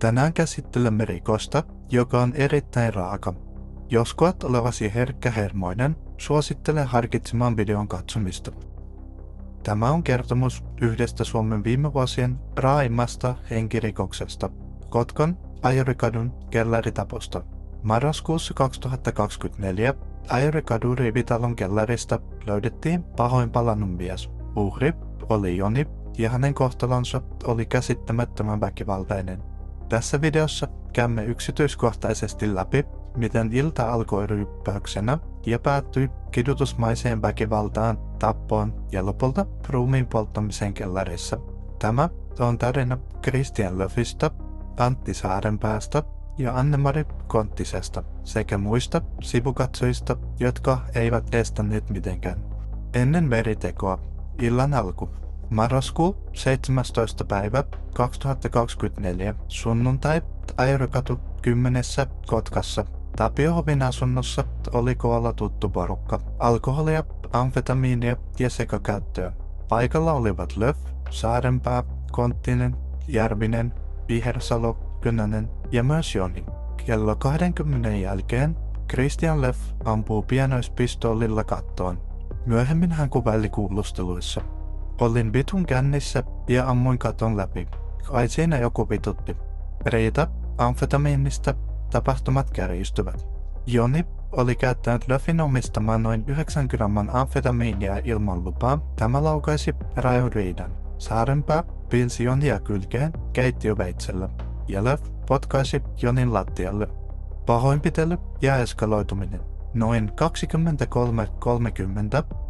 Tänään käsittelemme rikosta, joka on erittäin raaka. Jos koet olevasi herkkähermoinen, suosittelen harkitsemaan videon katsomista. Tämä on kertomus yhdestä Suomen viime vuosien raaimmasta henkirikoksesta, Kotkan Ajorikadun kellaritaposta. Marraskuussa 2024 Ajorikadun rivitalon kellarista löydettiin pahoin palannut mies. Uhri oli Joni ja hänen kohtalonsa oli käsittämättömän väkivaltainen. Tässä videossa käymme yksityiskohtaisesti läpi, miten ilta alkoi ryyppäyksenä ja päättyi kidutusmaiseen väkivaltaan, tappoon ja lopulta ruumiin polttamiseen kellarissa. Tämä on tarina Christian Löfistä, Antti Saarenpäästä ja Anne-Mari Konttisesta sekä muista sivukatsojista, jotka eivät estäneet mitenkään. Ennen veritekoa, illan alku. Marraskuu 17. päivä 2024 sunnuntai Ajorikatu 10. Kotkassa. Tapiohovin asunnossa oli koolla tuttu porukka. Alkoholia, amfetamiinia ja sekakäyttöä. Paikalla olivat Löf, Saarenpää, Konttinen, Järvinen, Vihersalo, Könönen ja myös Joni. Kello 20 jälkeen Christian Löf ampuu pienoispistoolilla kattoon. Myöhemmin hän kuvaili kuulusteluissa. Olin vitun kännissä ja ammuin katon läpi. Kai siinä joku vitutti. Riita, amfetamiinista, tapahtumat kärjistyvät. Joni oli käyttänyt Löfin omistamaan noin 9 gramman amfetamiinia ilman lupaa. Tämä laukaisi rajun riidan. Saarenpää piilsi Jonia kylkeen keittiöveitsellä ja Löf potkaisi Jonin lattialle. Pahoinpitely ja eskaloituminen. Noin 23.30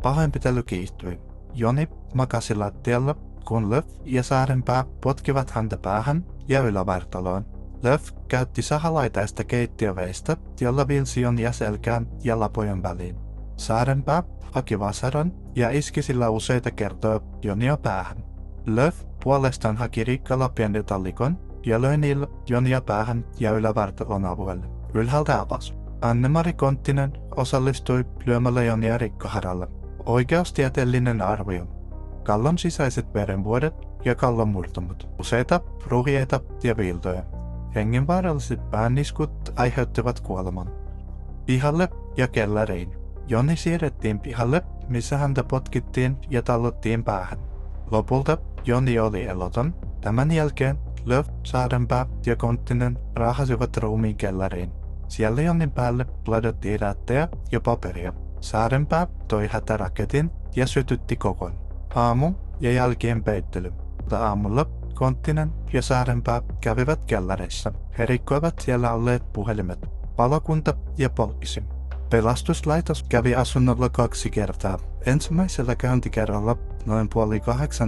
pahoinpitely kiihtyi. Joni makasi lattialla, kun Löf ja Saarenpää potkivat häntä päähän ja ylävartaloon. Löf käytti sahalaitaista keittiöveistä, jolla viilsi Jonia selkään ja lapojen väliin. Saarenpää haki vasaran ja iski sillä useita kertoja Jonia päähän. Löf puolestaan haki rikkalapien tallikon ja löi niillä Jonia päähän ja ylävartalon alueelle. Ylhäältä alas. Anne-Mari Konttinen osallistui lyömällä Jonia rikkoharalle. Oikeustieteellinen arvio. Kallon sisäiset verenvuodet ja kallon murtumat. Useita ruhjeita ja viiltoja. Hengenvaaralliset pääniskut aiheuttivat kuoleman. Pihalle ja kellariin. Joni siirrettiin pihalle, missä häntä potkittiin ja tallottiin päähän. Lopulta Joni oli eloton. Tämän jälkeen Löf, Saarenpää ja Konttinen raahasivat ruumiin kellariin. Siellä Jonin päälle ladottiin rättejä ja paperia. Saarenpää toi hätäraketin ja sytytti kokon. Aamu ja jälkien peittely. Aamulla Konttinen ja Saarenpää kävivät kellarissa. He rikkoivat siellä olleet puhelimet. Palokunta ja poliisi. Pelastuslaitos kävi asunnolla 2 kertaa. Ensimmäisellä käyntikerralla noin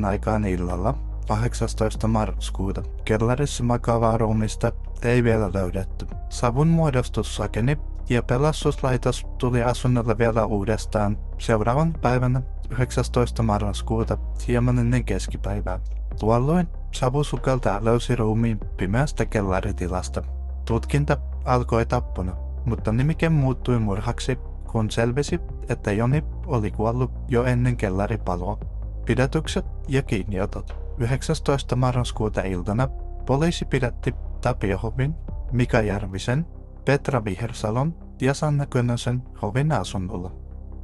7:30 aikaan illalla 18. marraskuuta. Kellarissa makaavaa ruumista ei vielä löydetty. Savun muodostus sakeni ja pelastuslaitos tuli asunnolle vielä uudestaan seuraavan päivänä 19. marraskuuta hieman ennen keskipäivää. Tuolloin savusukeltaja löysi ruumiin pimeästä kellaritilasta. Tutkinta alkoi tappona, mutta nimike muuttui murhaksi, kun selvisi, että Joni oli kuollut jo ennen kellaripaloa. Pidätykset ja kiinniotot. 19. marraskuuta iltana poliisi pidätti Tapiohovin, Mika Järvisen, Petra Vihersalon ja Sanna Könösen hovin asunnolla.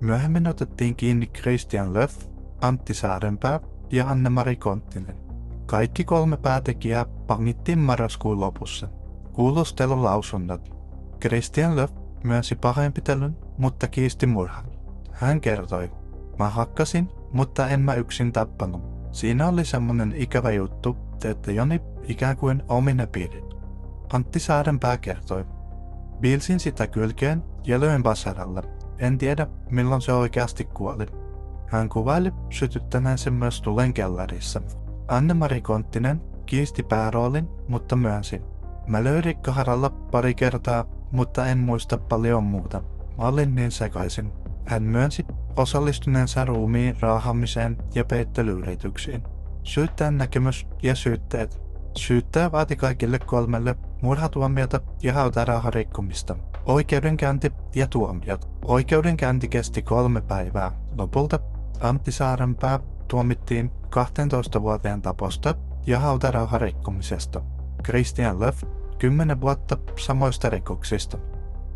Myöhemmin otettiin kiinni Christian Löf, Antti Saarenpää ja Anne-Mari Konttinen. Kaikki 3 päätekijää vangittiin marraskuun lopussa. Kuulustelulausunnot. Christian Löf myönsi pahoinpitelyn, mutta kiisti murhan. Hän kertoi, mä hakkasin, mutta en mä yksin tappanut. Siinä oli semmonen ikävä juttu, että Joni ikään kuin omine piirit. Antti Saarenpää kertoi, viilsin sitä kylkeen ja löin vasaralle. En tiedä, milloin se oikeasti kuoli. Hän kuvaili sytyttäneensä myös tulen kellarissa. Anne-Mari Konttinen kiisti pääroolin, mutta myönsi. Mä löin rikkoharalla pari kertaa, mutta en muista paljon muuta. Mä olin niin sekaisin. Hän myönsi osallistuneensa ruumiin raahamiseen ja peittelyyrityksiin. Syyttäjän näkemys ja syytteet. Syyttäjä vaati kaikille 3 murhatuomiota ja hautarahan rikkomista. Oikeudenkäynti ja tuomiot. Oikeudenkäynti kesti 3 päivää. Lopulta Antti Saarenpää tuomittiin 12 vuoteen taposta ja hautarauhan rikkomisesta. Christian Löf 10 vuotta samoista rikoksista.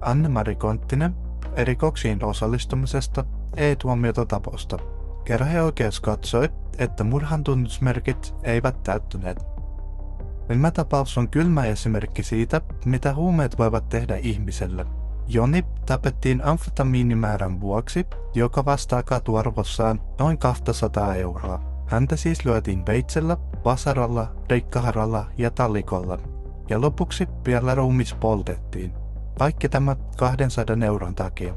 Anne-Mari Konttinen rikoksiin osallistumisesta ei tuomiota taposta. Käräjäoikeus katsoi, että murhan tunnusmerkit eivät täyttyneet. Tämä tapaus on kylmä esimerkki siitä, mitä huumeet voivat tehdä ihmiselle. Joni tapettiin amfetamiinimäärän vuoksi, joka vastaa katuarvossaan noin 200 euroa. Häntä siis lyötiin veitsellä, vasaralla, rikkaharalla ja tallikolla. Ja lopuksi vielä ruumis poltettiin. Kaikki tämä 200 euron takia.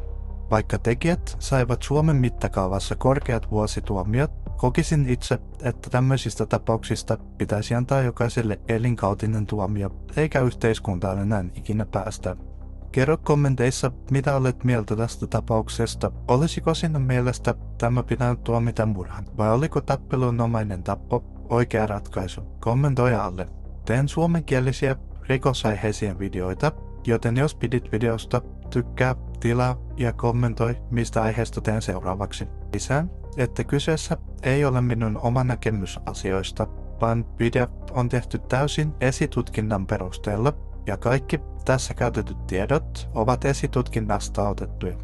Vaikka tekijät saivat Suomen mittakaavassa korkeat vuosituomiot, kokisin itse, että tämmöisistä tapauksista pitäisi antaa jokaiselle elinkautinen tuomio, eikä yhteiskuntaan enää ikinä päästä. Kerro kommenteissa, mitä olet mieltä tästä tapauksesta. Olisiko sinun mielestä tämä pitänyt tuomita murhan, vai oliko tappelunomainen tappo oikea ratkaisu? Kommentoi alle. Teen suomenkielisiä rikosaiheisia videoita, joten jos pidit videosta, tykkää, tilaa ja kommentoi, mistä aiheesta teen seuraavaksi. Lisään, että kyseessä ei ole minun oma näkemys asioista, vaan video on tehty täysin esitutkinnan perusteella ja kaikki tässä käytetyt tiedot ovat esitutkinnasta otettuja.